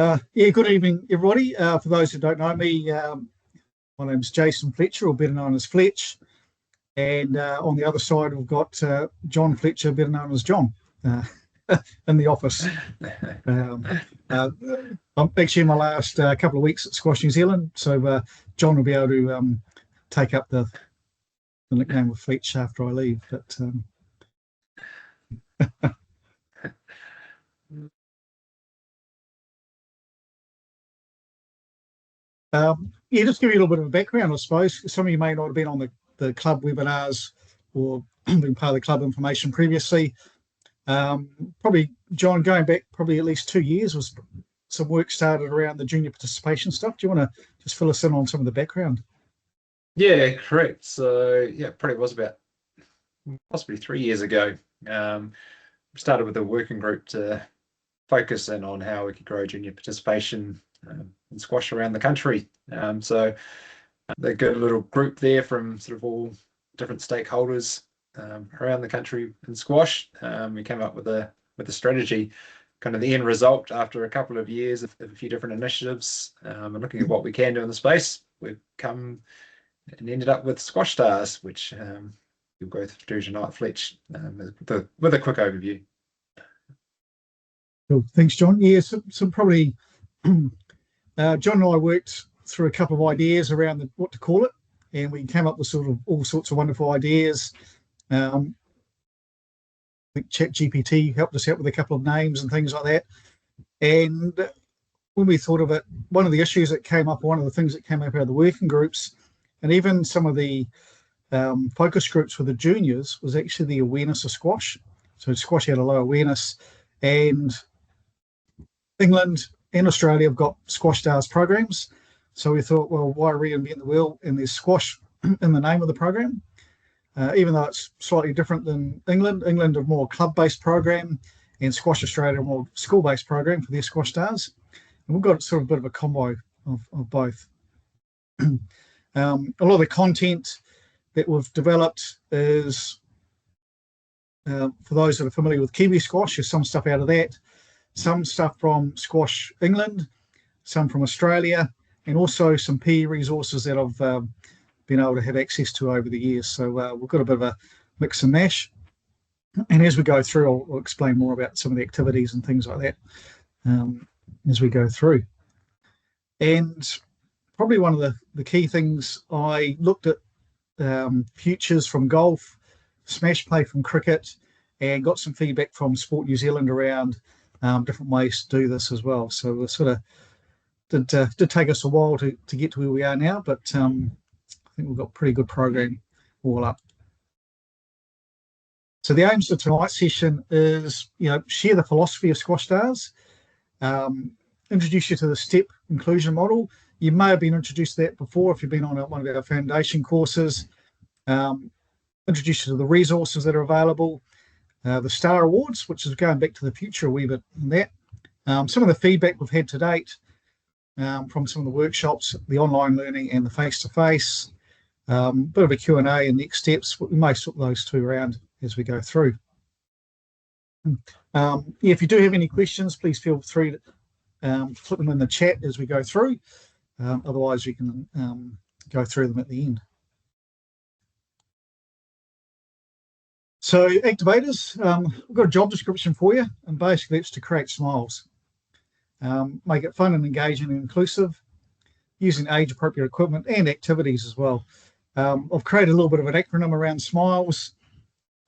Yeah, good evening, everybody. For those who don't know me, my name's Jason Fletcher, or better known as Fletch. And on the other side, we've got John Fletcher, better known as John, in the office. I'm actually in my last couple of weeks at Squash New Zealand, so John will be able to take up the nickname of Fletch after I leave. But yeah, just give you a little bit of a background, I suppose. Some of you may not have been on the club webinars or been part of the club information previously. Probably, John, going back probably at least 2 years, was some work started around the junior participation stuff. Do you want to just fill us in on some of the background? Yeah, correct. So yeah, probably was about possibly 3 years ago. Started with a working group to focus in on how we could grow junior participation in squash around the country. So they got a little group there from sort of all different stakeholders around the country in squash. We came up with a strategy. Kind of the end result after a couple of years of a few different initiatives and looking at what we can do in the space, we've come and ended up with Squash Stars, which you'll go through tonight, Fletch, with a quick overview. Cool. Thanks, John. Yeah, so probably John and I worked through a couple of ideas around what to call it, and we came up with sort of all sorts of wonderful ideas. I think ChatGPT helped us out with a couple of names and things like that. And when we thought of it, one of the issues that came up, one of the things that came up out of the working groups, and even some of the focus groups for the juniors, was actually the awareness of squash. So squash had a low awareness, and England and Australia have got Squash Stars programs. So we thought, well, why reinvent the wheel? And there's squash in the name of the program. Even though it's slightly different than England. England are more club-based program, and Squash Australia are more school-based program for their Squash Stars. And we've got sort of a bit of a combo of both. A lot of the content that we've developed is, for those that are familiar with Kiwi squash, there's some stuff out of that, some stuff from Squash England, some from Australia, and also some PE resources that I've been able to have access to over the years. So we've got a bit of a mix and mash. And as we go through, I'll explain more about some of the activities and things like that as we go through. And probably one of the key things, I looked at futures from golf, smash play from cricket, and got some feedback from Sport New Zealand around different ways to do this as well. So it sort of did take us a while to get to where we are now, but I think we've got a pretty good program all up. So the aims of tonight's session is, share the philosophy of Squash Stars, introduce you to the STEP inclusion model. You may have been introduced to that before if you've been on one of our foundation courses. Introduce you to the resources that are available, the Star Awards, which is going back to the future a wee bit in that. Some of the feedback we've had to date from some of the workshops, the online learning and the face-to-face, bit of a Q&A and next steps. We may sort those two around as we go through. If you do have any questions, please feel free to flip them in the chat as we go through. Otherwise, we can go through them at the end. So activators, we've got a job description for you, and basically it's to create smiles. Make it fun and engaging and inclusive, using age-appropriate equipment and activities as well. I've created a little bit of an acronym around smiles.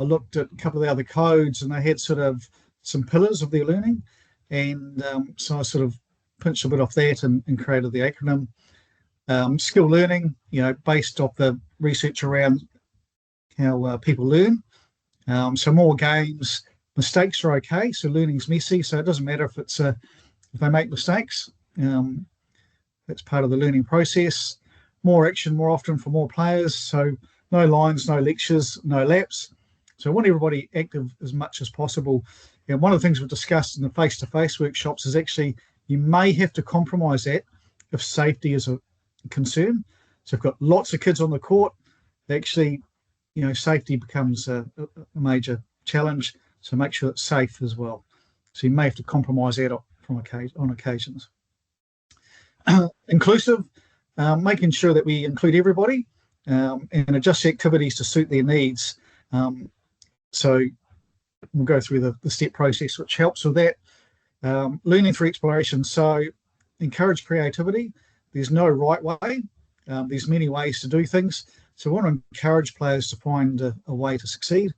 I looked at a couple of the other codes, and they had sort of some pillars of their learning, and so I sort of pinched a bit off that and created the acronym. Skill learning, based off the research around how people learn. So more games. Mistakes are okay, so learning's messy, so it doesn't matter if it's if they make mistakes. That's part of the learning process. More action more often for more players, so no lines, no lectures, no laps. So I want everybody active as much as possible. And one of the things we've discussed in the face-to-face workshops is actually you may have to compromise that if safety is a concern. So I've got lots of kids on the court. Actually, safety becomes a major challenge. So make sure it's safe as well. So you may have to compromise that on occasions. Inclusive, making sure that we include everybody and adjust the activities to suit their needs. So we'll go through the step process, which helps with that. Learning through exploration. So encourage creativity. There's no right way. There's many ways to do things. So we want to encourage players to find a way to succeed.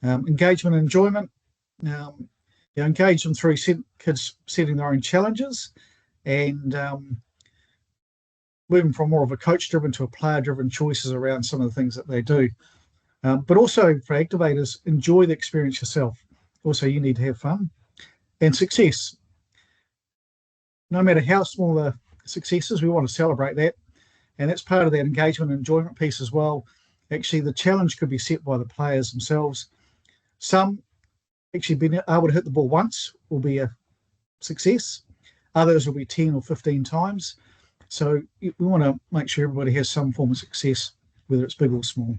Engagement and enjoyment. Engage them through kids setting their own challenges and moving from more of a coach-driven to a player-driven choices around some of the things that they do. But also for activators, enjoy the experience yourself. Also, you need to have fun. And success. No matter how small the successes, we want to celebrate that. And that's part of that engagement and enjoyment piece as well. Actually, the challenge could be set by the players themselves. Some actually being able to hit the ball once will be a success. Others will be 10 or 15 times. So we want to make sure everybody has some form of success, whether it's big or small.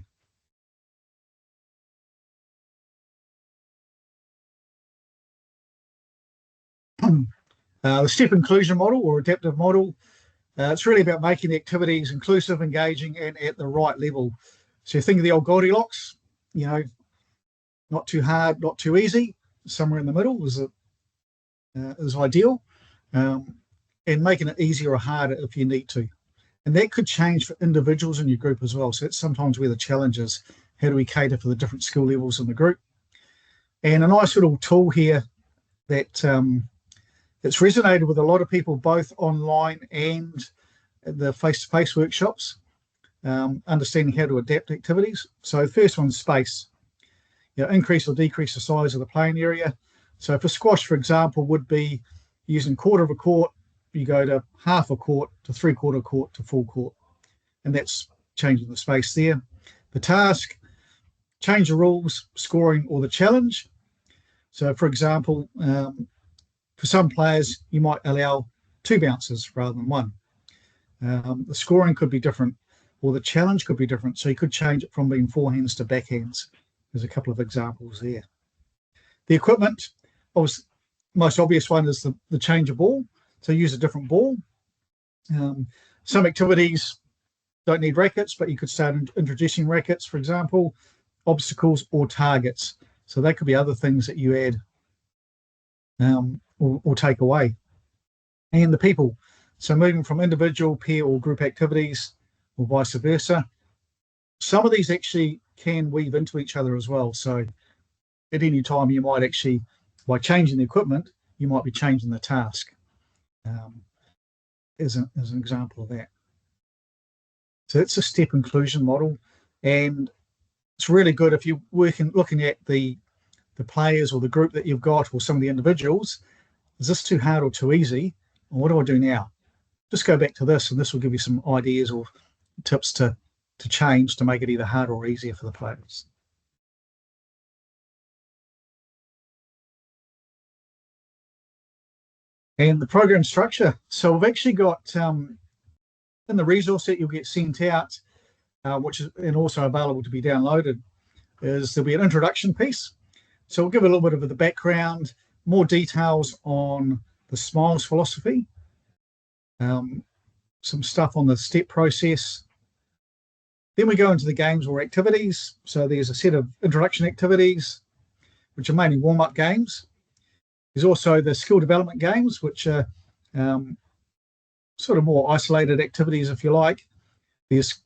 The step inclusion model or adaptive model, it's really about making the activities inclusive, engaging, and at the right level. So you think of the old Goldilocks, not too hard, not too easy. Somewhere in the middle is ideal, and making it easier or harder if you need to. And that could change for individuals in your group as well. So that's sometimes where the challenge is. How do we cater for the different skill levels in the group? And a nice little tool here that it's resonated with a lot of people, both online and the face-to-face workshops, understanding how to adapt activities. So the first one's space. Increase or decrease the size of the playing area. So for squash, for example, would be using quarter of a court, you go to half a court, to three-quarter court, to full court. And that's changing the space there. The task, change the rules, scoring, or the challenge. So for example, for some players, you might allow 2 bounces rather than 1. The scoring could be different, or the challenge could be different. So you could change it from being forehands to backhands. There's a couple of examples there. The equipment, most obvious one is the change of ball. So use a different ball. Some activities don't need rackets, but you could start introducing rackets, for example, obstacles or targets. So that could be other things that you add or take away. And the people. So moving from individual, peer, or group activities, or vice versa. Some of these actually can weave into each other as well. So at any time, you might actually, by changing the equipment, you might be changing the task, as an example of that. So it's a step inclusion model, and it's really good if you're looking at the players or the group that you've got, or some of the individuals. Is this too hard or too easy? And what do I do now? Just go back to this, and this will give you some ideas or tips to change to make it either harder or easier for the players. And the program structure. So we've actually got in the resource that you'll get sent out, which is and also available to be downloaded, is there'll be an introduction piece. So we'll give a little bit of the background, more details on the SMILES philosophy, some stuff on the step process. Then we go into the games or activities. So there's a set of introduction activities, which are mainly warm-up games. There's also the skill development games, which are sort of more isolated activities, if you like. There's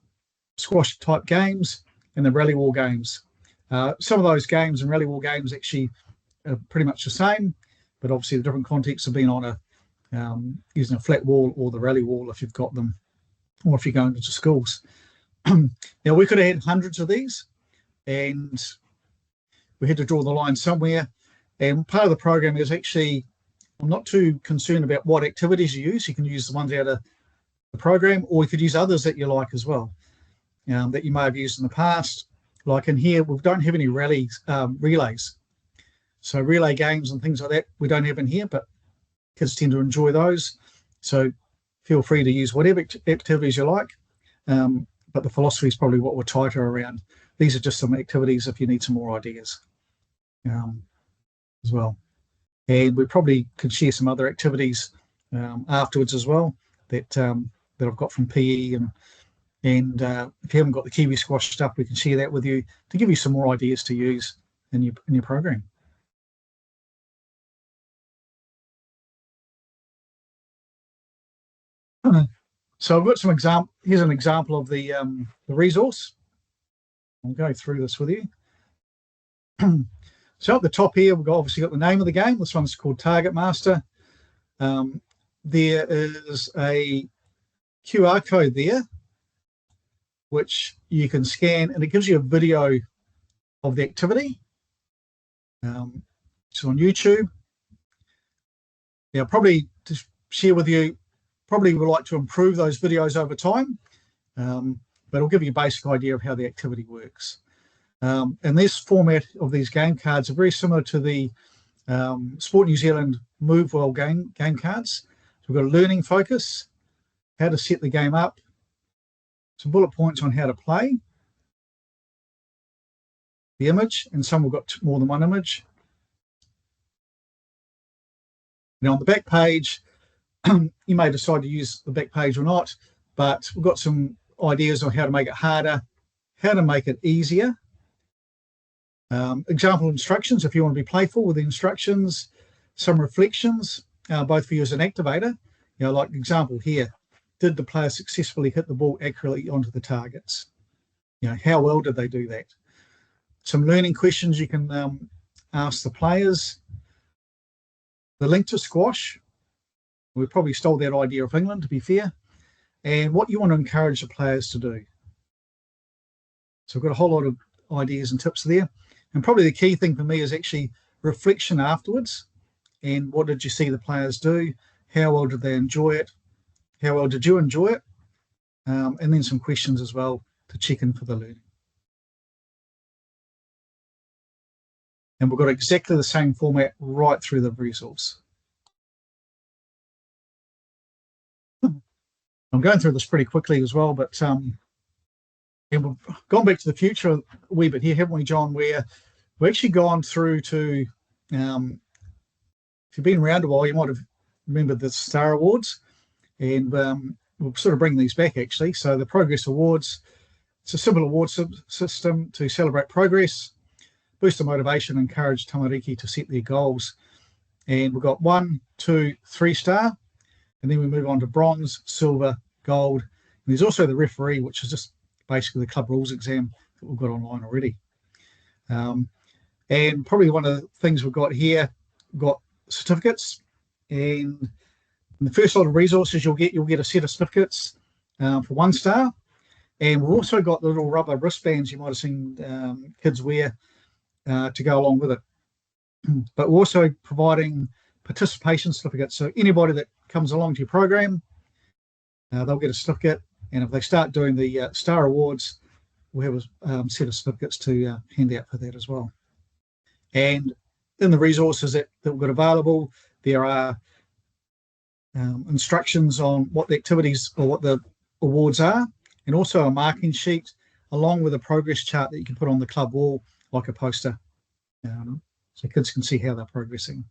squash-type games and the rally war games. Some of those games and rally war games actually are pretty much the same, but obviously the different contexts have been on using a flat wall or the rally wall if you've got them, or if you're going into schools. Now, we could have had hundreds of these, and we had to draw the line somewhere. And part of the program is actually, I'm not too concerned about what activities you use. You can use the ones out of the program, or you could use others that you like as well, that you may have used in the past. Like in here, we don't have any relays. So relay games and things like that, we don't have in here, but kids tend to enjoy those. So feel free to use whatever activities you like. But the philosophy is probably what we're tighter around. These are just some activities if you need some more ideas as well. And we probably could share some other activities afterwards as well that I've got from PE, and if you haven't got the Kiwi squash stuff, we can share that with you to give you some more ideas to use in your program. So I've got some example. Here's an example of the resource. I'll go through this with you. So at the top here, we've obviously got the name of the game. This one's called Target Master. There is a QR code there, which you can scan, and it gives you a video of the activity. It's on YouTube. Yeah, probably to share with you, probably would like to improve those videos over time, but it'll give you a basic idea of how the activity works. And this format of these game cards are very similar to the Sport New Zealand Move Well game cards. So we've got a learning focus, how to set the game up, some bullet points on how to play, the image, and some have got more than one image. Now on the back page, you may decide to use the back page or not, but we've got some ideas on how to make it harder, how to make it easier. Example instructions if you want to be playful with the instructions, some reflections, both for you as an activator. You know, like example here, did the player successfully hit the ball accurately onto the targets? You know, how well did they do that? Some learning questions you can ask the players. The link to squash. We probably stole that idea of England, to be fair. And what you want to encourage the players to do. So we've got a whole lot of ideas and tips there. And probably the key thing for me is actually reflection afterwards. And what did you see the players do? How well did they enjoy it? How well did you enjoy it? And then some questions as well to check in for the learning. And we've got exactly the same format right through the resource. I'm going through this pretty quickly as well, but and we've gone back to the future a wee bit here, haven't we, John? Where we've actually gone through to, if you've been around a while, you might have remembered the Star Awards, and we'll sort of bring these back actually. So the Progress Awards, it's a simple award system to celebrate progress, boost the motivation, encourage tamariki to set their goals. And we've got 1, 2, 3 star, and then we move on to bronze, silver, gold. And there's also the referee, which is just basically the club rules exam that we've got online already. And probably one of the things we've got here, we've got certificates. And in the first lot of resources you'll get a set of certificates for 1 star. And we've also got the little rubber wristbands you might have seen kids wear to go along with it. But we're also providing participation certificates. So anybody that comes along to your program, they'll get a certificate. And if they start doing the Star Awards, we'll have a set of certificates to hand out for that as well. And in the resources that we've got available, there are instructions on what the activities or what the awards are, and also a marking sheet along with a progress chart that you can put on the club wall like a poster, so kids can see how they're progressing.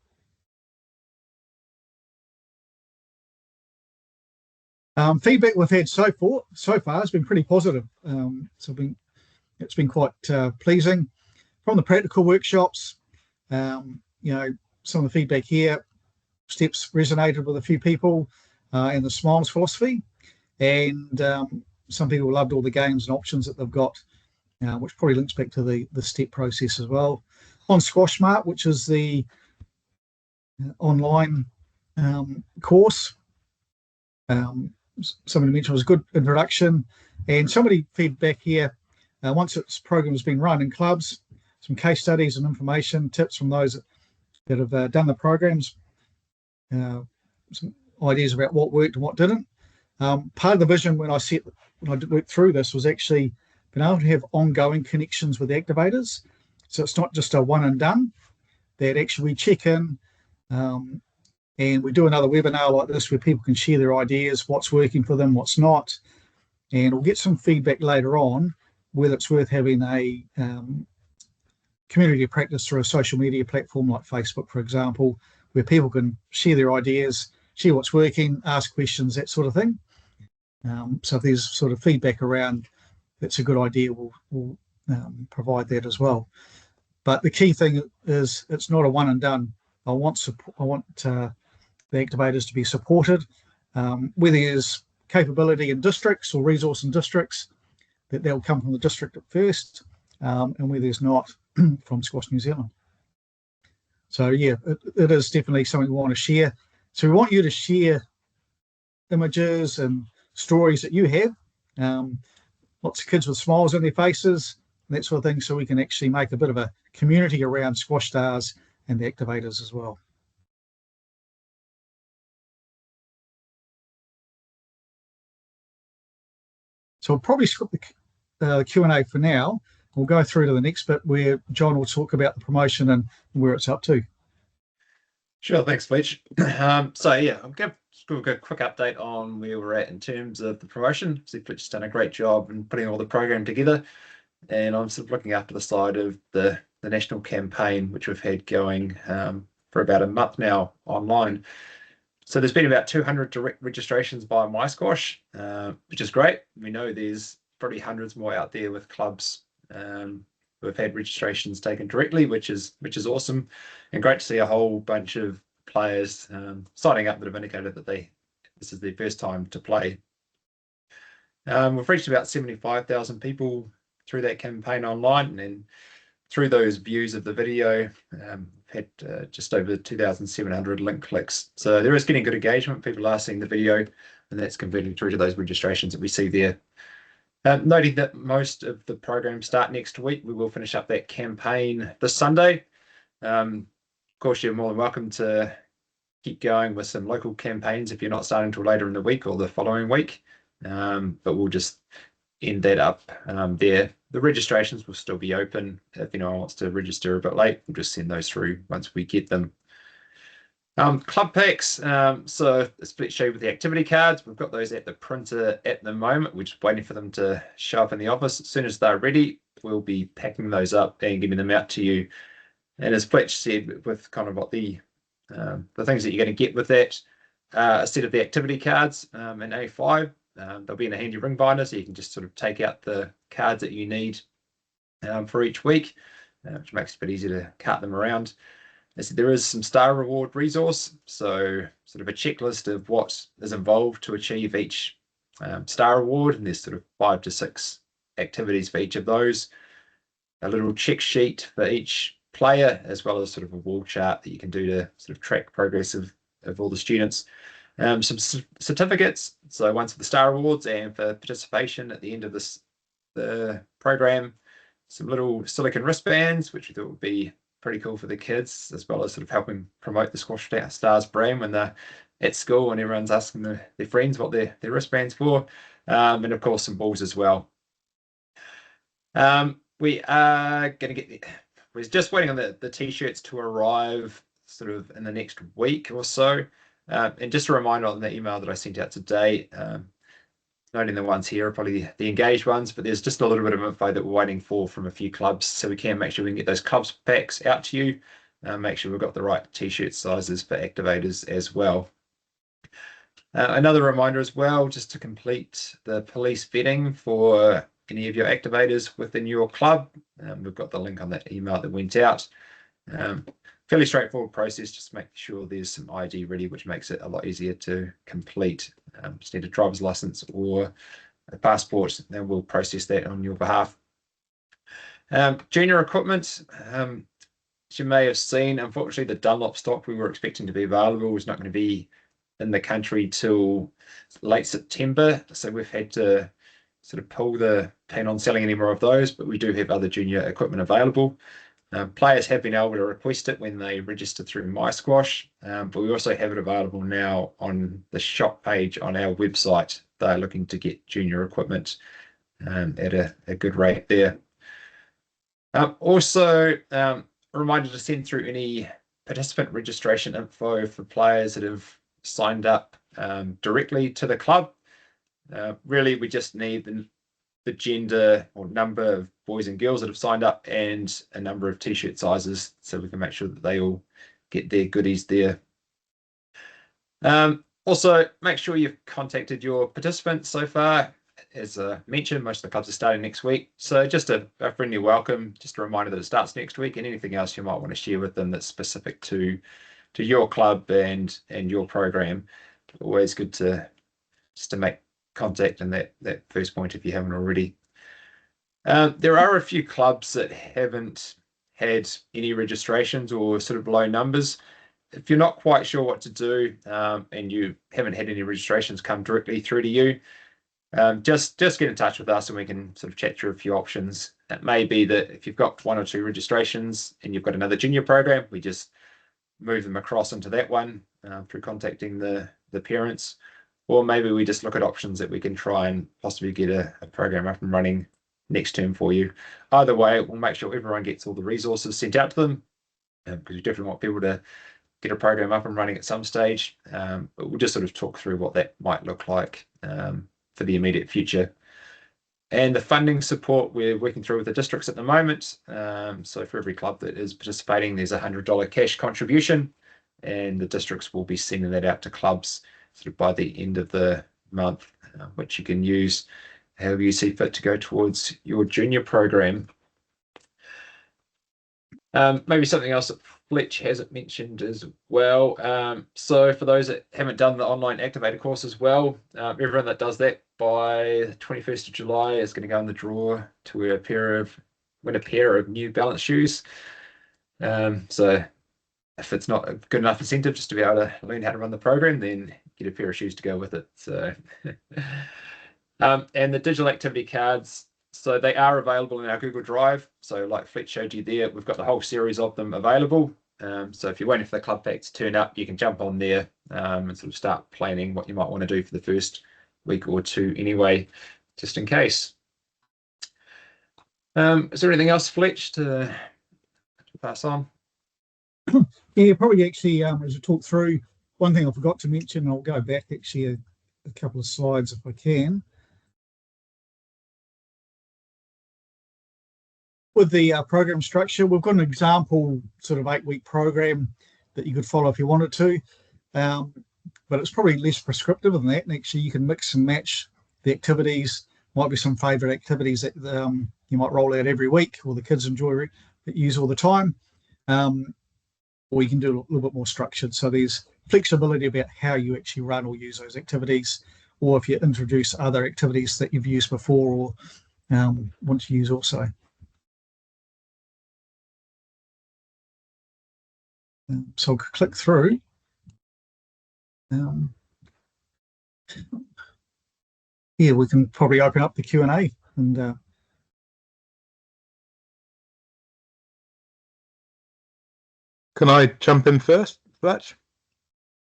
Feedback we've had so far has been pretty positive. It's been quite pleasing. From the practical workshops, some of the feedback here, steps resonated with a few people, and the SMILES philosophy, and some people loved all the games and options that they've got, which probably links back to the step process as well. On Squash Mart, which is the online course, somebody mentioned it was a good introduction, and somebody feedback here, once its program has been run in clubs, some case studies and information, tips from those that have done the programs, some ideas about what worked and what didn't. Part of the vision when I worked through this was actually being able to have ongoing connections with the activators. So it's not just a one and done, that actually we check in, and we do another webinar like this where people can share their ideas, what's working for them, what's not, and we'll get some feedback later on whether it's worth having a community practice through a social media platform like Facebook, for example, where people can share their ideas, share what's working, ask questions, that sort of thing. So if there's sort of feedback around that's a good idea, we'll provide that as well. But the key thing is it's not a one and done. I want the activators to be supported, whether there's capability in districts or resource in districts, that they'll come from the district at first, and where there's not, from Squash New Zealand. So yeah, it is definitely something we want to share. So we want you to share images and stories that you have, lots of kids with smiles on their faces, and that sort of thing, so we can actually make a bit of a community around Squash Stars and the activators as well. So we'll probably skip the Q&A for now. We'll go through to the next bit where John will talk about the promotion and where it's up to. Sure, thanks, Fletch. So yeah, I'll give a quick update on where we're at in terms of the promotion. So Fletch has done a great job in putting all the program together, and I'm sort of looking after the side of the national campaign, which we've had going for about a month now online. So there's been about 200 direct registrations by MySquash, which is great. We know there's probably hundreds more out there with clubs who have had registrations taken directly, which is awesome, and great to see a whole bunch of players signing up that have indicated that this is their first time to play. We've reached about 75,000 people through that campaign online, and through those views of the video, had just over 2,700 link clicks. So there is getting good engagement. People are seeing the video, and that's converting through to those registrations that we see there. Noting that most of the programs start next week, we will finish up that campaign this Sunday. Of course, you're more than welcome to keep going with some local campaigns if you're not starting till later in the week or the following week. But we'll just end that up there. The registrations will still be open. If anyone wants to register a bit late, we'll just send those through once we get them. Club packs, so a split sheet with the activity cards. We've got those at the printer at the moment. We're just waiting for them to show up in the office. As soon as they're ready, we'll be packing those up and giving them out to you. And as Fletch said, with kind of what the things that you're going to get with that, a set of the activity cards in A5. They'll be in a handy ring binder, so you can just sort of take out the cards that you need for each week, which makes it a bit easier to cart them around. As I said, there is some star reward resource, so sort of a checklist of what is involved to achieve each star reward, and there's sort of 5 to 6 activities for each of those. A little check sheet for each player, as well as sort of a wall chart that you can do to sort of track progress of all the students. Some certificates, so one's for the star awards and for participation at the end of the program. Some little silicon wristbands, which we thought would be pretty cool for the kids, as well as sort of helping promote the Squash Stars brand when they're at school and everyone's asking their friends what their wristbands for, and of course some balls as well. We are going to get, we're just waiting on the t-shirts to arrive sort of in the next week or so. And just a reminder on the email that I sent out today, noting the ones here are probably the engaged ones, but there's just a little bit of info that we're waiting for from a few clubs, so we can make sure we can get those clubs packs out to you, make sure we've got the right t-shirt sizes for activators as well. Another reminder as well, just to complete the police vetting for any of your activators within your club. We've got the link on that email that went out. Fairly straightforward process, just make sure there's some ID ready, which makes it a lot easier to complete. Just need a driver's license or a passport, and we'll process that on your behalf. Junior equipment, as you may have seen, unfortunately the Dunlop stock we were expecting to be available is not going to be in the country till late September, so we've had to sort of pull the pin on selling any more of those, but we do have other junior equipment available. Players have been able to request it when they register through MySquash, but we also have it available now on the shop page on our website. They're looking to get junior equipment at a good rate there. Also, a reminder to send through any participant registration info for players that have signed up directly to the club. Really, we just need the gender or number of boys and girls that have signed up and a number of t-shirt sizes, so we can make sure that they all get their goodies there. Also, make sure you've contacted your participants so far. As mentioned, most of the clubs are starting next week. So just a friendly welcome, just a reminder that it starts next week, and anything else you might want to share with them that's specific to your club and your program. Always good to just to make contact in that first point if you haven't already. There are a few clubs that haven't had any registrations or sort of low numbers. If you're not quite sure what to do and you haven't had any registrations come directly through to you, just get in touch with us and we can sort of chat through a few options. It may be that if you've got 1 or 2 registrations and you've got another junior program, we just move them across into that one through contacting the parents, or maybe we just look at options that we can try and possibly get a program up and running next term for you. Either way, we'll make sure everyone gets all the resources sent out to them because we definitely want people to get a program up and running at some stage. But we'll just sort of talk through what that might look like for the immediate future. And the funding support we're working through with the districts at the moment. So for every club that is participating, there's $100 cash contribution, and the districts will be sending that out to clubs sort of by the end of the month, which you can use however you see fit to go towards your junior program. Maybe something else that Fletch hasn't mentioned as well. So for those that haven't done the online activator course as well, everyone that does that by the 21st of July is going to go in the draw to win a pair of New Balance shoes. So if it's not a good enough incentive just to be able to learn how to run the program, then get a pair of shoes to go with it. So, and the digital activity cards, so they are available in our Google Drive. So like Fletch showed you there, we've got the whole series of them available. So if you're waiting for the club pack to turn up, you can jump on there and sort of start planning what you might want to do for the first week or 2 anyway, just in case. Is there anything else, Fletch, to pass on? Yeah, probably actually, as we talk through, one thing I forgot to mention, I'll go back actually a couple of slides if I can. With the program structure, we've got an example sort of 8-week program that you could follow if you wanted to, but it's probably less prescriptive than that. And actually, you can mix and match the activities. Might be some favourite activities that you might roll out every week, or the kids enjoy that use all the time. Or you can do a little bit more structured. So there's flexibility about how you actually run or use those activities, or if you introduce other activities that you've used before or want to use also. So I'll click through. Yeah, we can probably open up the Q&A and Can I jump in first, Fletch?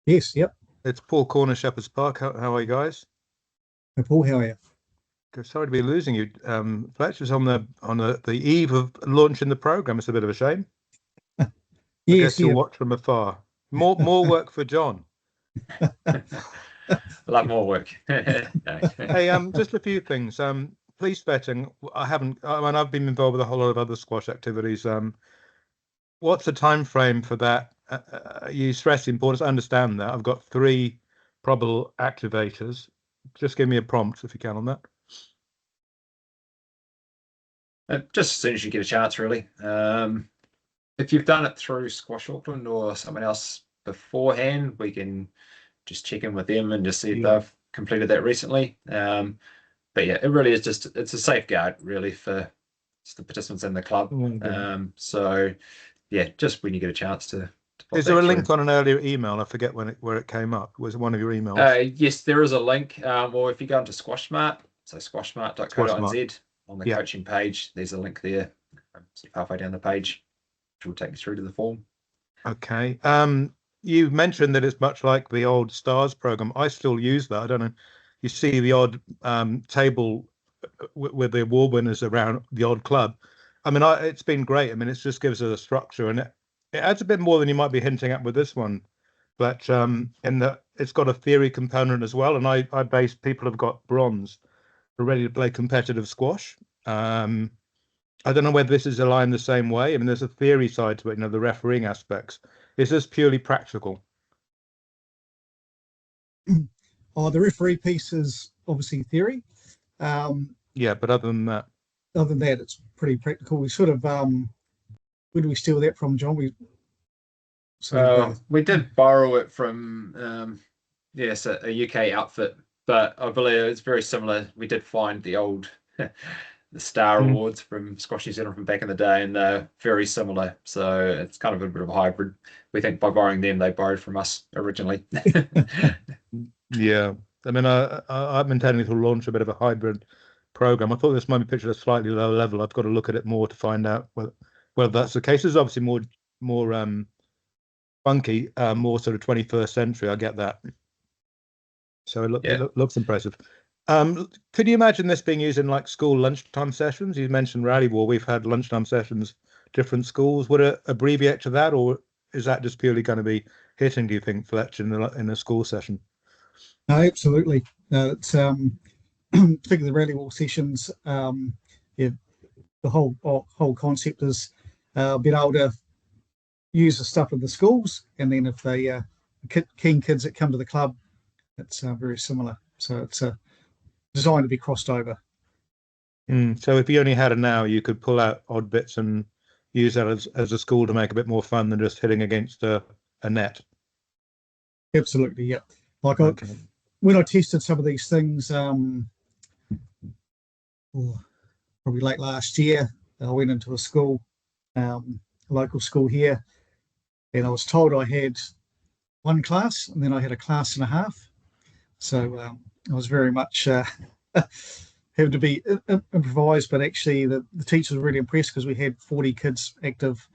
yes, yep. It's Paul Corner, Shepherd's Park. How are you guys? Hey, Paul, how are you? Sorry to be losing you. Fletch was on the eve of launching the program. It's a bit of a shame. I guess you'll watch from afar. More work for John. A lot more work. Hey, just a few things. Police vetting. I've been involved with a whole lot of other squash activities. What's the time frame for that? You stress the importance. I understand that. I've got 3 probable activators. Just give me a prompt if you can on that. Just as soon as you get a chance, really. If you've done it through Squash Auckland or someone else beforehand, we can just check in with them and just see if they've completed that recently. But yeah, it really is it's a safeguard really for the participants in the club. So yeah, just when you get a chance to is there a link on an earlier email? I forget where it came up. Was it one of your emails? Yes, there is a link. Or if you go into SquashSmart, so squashsmart.co.nz on the coaching page, there's a link there, sort of halfway down the page, which will take you through to the form. Okay. You mentioned that it's much like the old STARS program. I still use that. I don't know. You see the odd table with the award winners around the odd club. I mean, it's been great. I mean, it just gives us a structure, and it adds a bit more than you might be hinting at with this one. But in that it's got a theory component as well, and I base people have got bronze, are ready to play competitive squash. I don't know whether this is aligned the same way. I mean, there's a theory side to it, the refereeing aspects. Is this purely practical? the referee piece is obviously theory. Yeah, but other than that, It's pretty practical. We sort of where do we steal that from, John? We did borrow it from yes, a UK outfit, but I believe it's very similar. We did find the old the Star Awards from Squash New Zealand from back in the day, and they're very similar. So it's kind of a bit of a hybrid. We think by borrowing them, they borrowed from us originally. yeah. I mean, I'm intending to launch a bit of a hybrid program. I thought this might be pitched at a slightly lower level. I've got to look at it more to find out whether that's the case. It's obviously more funky, more sort of 21st century. I get that. So it looks impressive. Could you imagine this being used in like school lunchtime sessions? You mentioned Rally War. We've had lunchtime sessions, different schools. Would it abbreviate to that, or is that just purely going to be hitting, do you think, Fletch, in a school session? No, absolutely. It's particularly the Rally War sessions. The whole concept is being able to use the stuff in the schools, and then if they keen kids that come to the club, it's very similar. So it's designed to be crossed over. So if you only had an hour, you could pull out odd bits and use that as a school to make a bit more fun than just hitting against a net. Absolutely, yeah. Like when I tested some of these things, probably late last year, I went into a school, a local school here, and I was told I had one class, and then I had a class and a half. So I was very much having to be improvised, but actually the teachers were really impressed because we had 40 kids active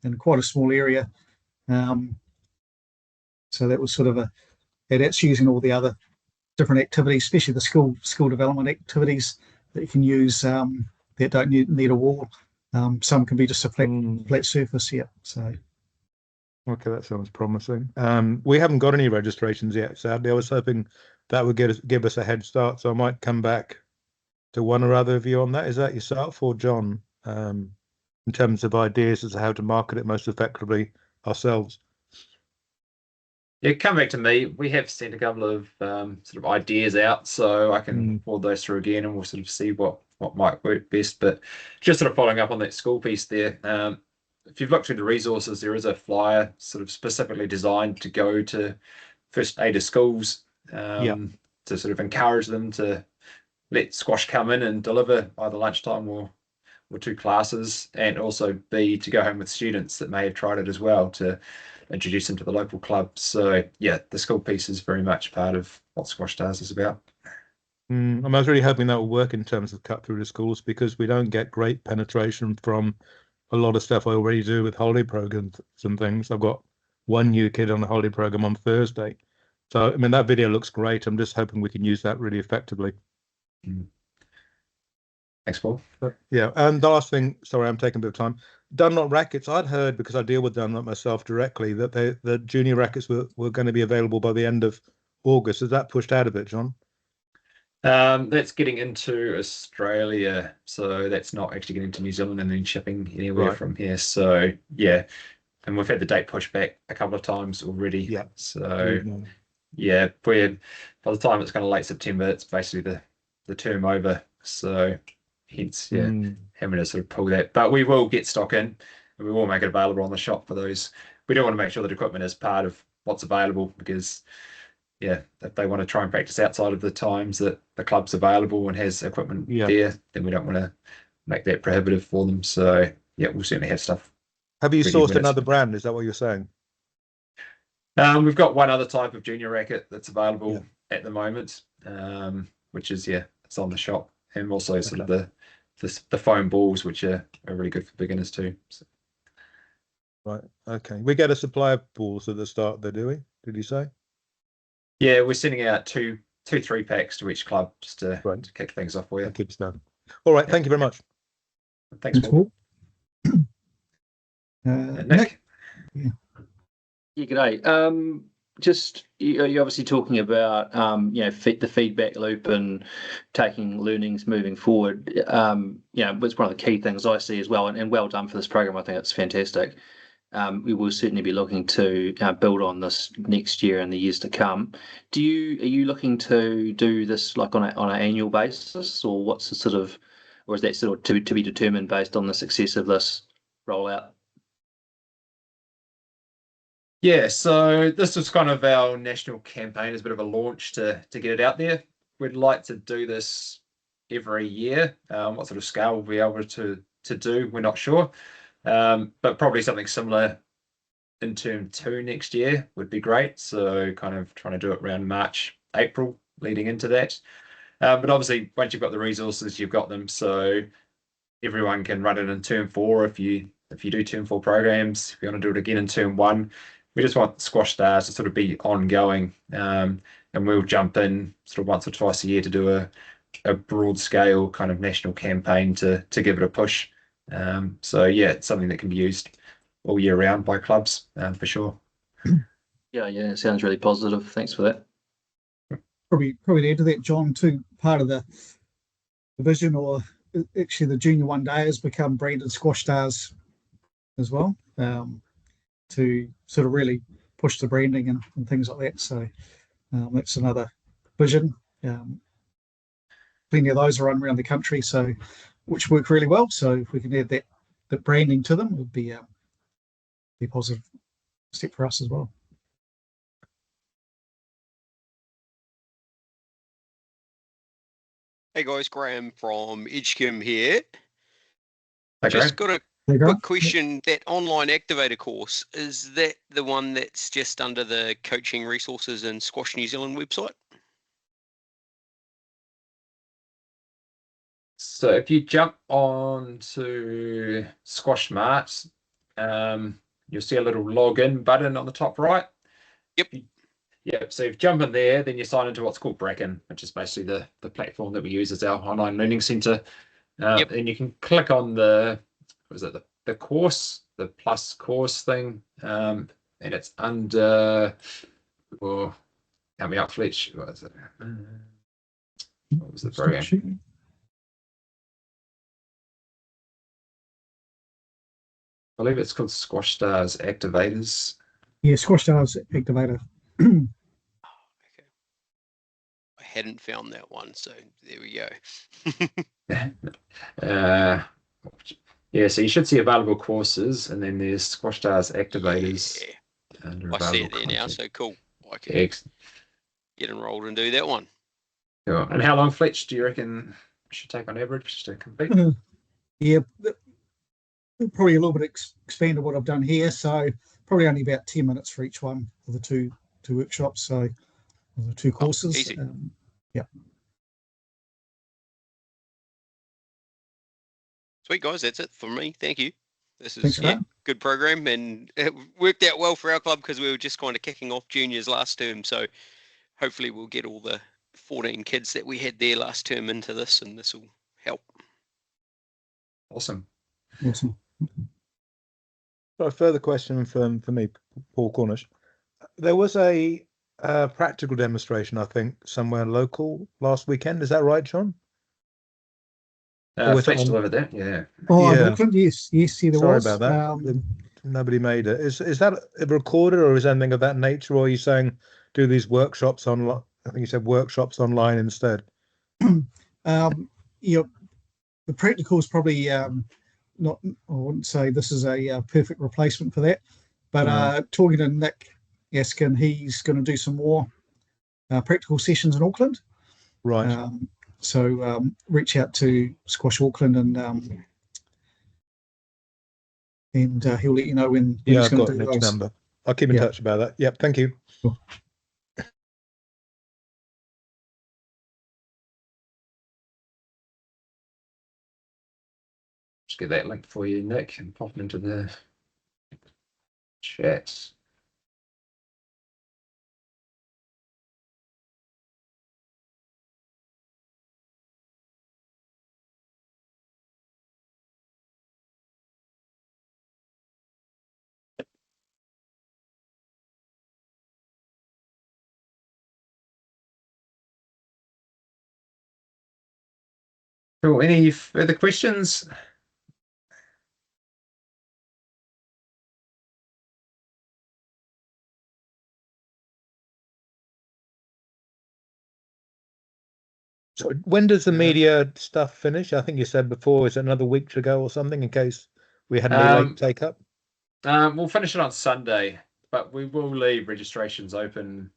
in quite a small area. So that was sort of that's using all the other different activities, especially the school development activities that you can use that don't need a wall. Some can be just a flat surface. Yeah. So. Okay, that sounds promising. We haven't got any registrations yet, sadly. I was hoping that would give us a head start, so I might come back to one or other of you on that. Is that yourself or John, in terms of ideas as to how to market it most effectively ourselves? Yeah, come back to me. We have sent a couple of sort of ideas out, so I can forward those through again, and we'll sort of see what might work best. But just sort of following up on that school piece there, if you've looked through the resources, there is a flyer sort of specifically designed to go to first aider schools to sort of encourage them to let squash come in and deliver either lunchtime or two classes, and also B, to go home with students that may have tried it as well to introduce them to the local club. So yeah, the school piece is very much part of what Squash Stars is about. I was really hoping that will work in terms of cut through to schools, because we don't get great penetration from a lot of stuff I already do with holiday programs and things. I've got one new kid on the holiday program on Thursday. So, I mean, that video looks great. I'm just hoping we can use that really effectively. Thanks, Paul. Yeah, and the last thing, sorry, I'm taking a bit of time. Dunlop rackets, I'd heard, because I deal with Dunlop myself directly, that the junior rackets were going to be available by the end of August. Is that pushed out of it, John? That's getting into Australia, so that's not actually getting to New Zealand and then shipping anywhere from here. So yeah, and we've had the date pushed back a couple of times already. Yeah. So yeah, by the time it's kind of late September, it's basically the term over. So hence, having to sort of pull that. But we will get stock in, and we will make it available on the shop for those. We do want to make sure that equipment is part of what's available, because if they want to try and practice outside of the times that the club's available and has equipment there, then we don't want to make that prohibitive for them. So yeah, we'll certainly have stuff. Have you sourced another brand? Is that what you're saying? We've got one other type of junior racket that's available at the moment, which is it's on the shop, and also sort of the foam balls, which are really good for beginners too. So. Right. Okay. We get a supply of balls at the start there, do we? Did you say? Yeah, we're sending out two 3-packs to each club just to kick things off for you. Keep stuff. All right. Thank you very much. Thanks, Paul. Nick. Yeah, g'day. Just you're obviously talking about the feedback loop and taking learnings moving forward. It's one of the key things I see as well, and well done for this program. I think it's fantastic. we will certainly be looking to build on this next year and the years to come. Are you looking to do this like on an annual basis, or what's the sort of, or is that sort of to be determined based on the success of this rollout? Yeah, so this was kind of our national campaign as a bit of a launch to get it out there. We'd like to do this every year. What sort of scale we'll be able to do, we're not sure. But probably something similar in term 2 next year would be great. So kind of trying to do it around March, April, leading into that. But obviously, once you've got the resources, you've got them. So everyone can run it in term 4 if you do term 4 programs. If you want to do it again in term 1, we just want Squash Stars to sort of be ongoing, and we'll jump in sort of once or twice a year to do a broad scale kind of national campaign to give it a push. So yeah, it's something that can be used all year round by clubs, for sure. Yeah, it sounds really positive. Thanks for that. Probably to add to that, John, too, part of the vision, or actually the Junior One Day, has become branded Squash Stars as well, to sort of really push the branding and things like that. So that's another vision. Plenty of those are run around the country, so which work really well. So if we can add that branding to them, it would be a positive step for us as well. Hey guys, Graham from Edgecombe here. Hey, Just Graham. got a quick question. That online activator course, is that the one that's just under the coaching resources and Squash New Zealand website? So if you jump on to Squash Mart, you'll see a little login button on the top right. Yep. Yeah, so if you jump in there, then you sign into what's called Bracken, which is basically the platform that we use as our online learning center. Yep. And you can click on the course, the plus course thing, and it's under, or help me out, Fletch. What is it? What was the program? I believe it's called Squash Stars Activators. Yeah, Squash Stars Activator. Okay. I hadn't found that one, so there we go. Yeah, so you should see available courses, and then there's Squash Stars Activators. Yeah. I see it there now, so cool. I can get enrolled and do that one. Cool. And how long, Fletch, do you reckon should take on average to complete? Yeah, probably a little bit expanded what I've done here, so probably only about 10 minutes for each one for the two workshops, so the 2 courses. Easy. Yeah. Sweet guys, that's it for me. Thank you. This is good program, and it worked out well for our club because we were just kind of kicking off juniors last term. So hopefully we'll get all the 14 kids that we had there last term into this, and this will help. Awesome. Awesome. So a further question for me, Paul Cornish. There was a practical demonstration, I think, somewhere local last weekend. Is that right, John? Fletch delivered that, yeah. Oh, yeah. Auckland, yes, there Sorry was. about that. Nobody made it. Is that recorded, or is anything of that nature, or are you saying do these workshops online? I think you said workshops online instead. Yeah, the practical is probably not. I wouldn't say this is a perfect replacement for that, but talking to Nick Askin, he's going to do some more practical sessions in Auckland. Right. So reach out to Squash Auckland, and he'll let you know when he's going to do Nick's those. number. I'll keep in touch about that. Yep, thank you. Cool. Just get that link for you, Nick, and pop it into the chat. Cool. Any further questions? So when does the Yeah. media stuff finish? I think you said before, is it another week to go or something in case we had any late take up? We'll finish it on Sunday, but we will leave registrations open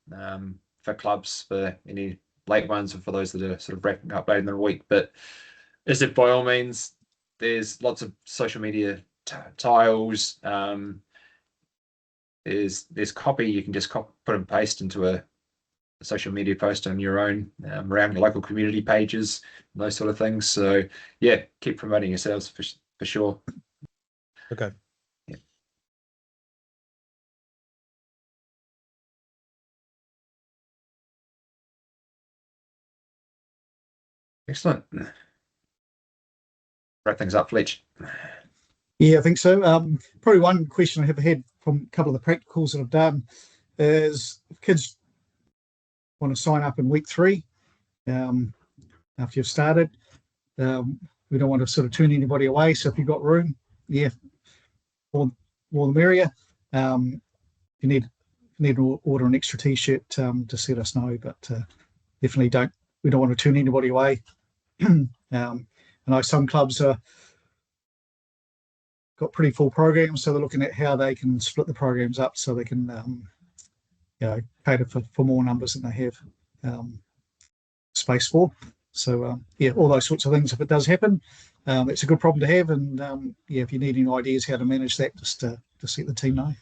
for clubs for any late ones or for those that are sort of wrapping up later in the week. But as if by all means, there's lots of social media tiles. There's copy you can just put and paste into a social media post on your own around local community pages, those sort of things. So yeah, keep promoting yourselves for sure. Okay. Yeah. Excellent. Wrap things up, Fletch. Yeah, I think so. Probably one question I have had from a couple of the practicals that I've done is if kids want to sign up in week 3, after you've started, we don't want to sort of turn anybody away. So if you've got room, yeah, more the merrier. If you need to order an extra t-shirt, just let us know. But definitely we don't want to turn anybody away. I know some clubs are got pretty full programs, so they're looking at how they can split the programs up so they can cater for more numbers than they have space for. So yeah, all those sorts of things. If it does happen, it's a good problem to have. And yeah, if you need any ideas how to manage that, just let the team know.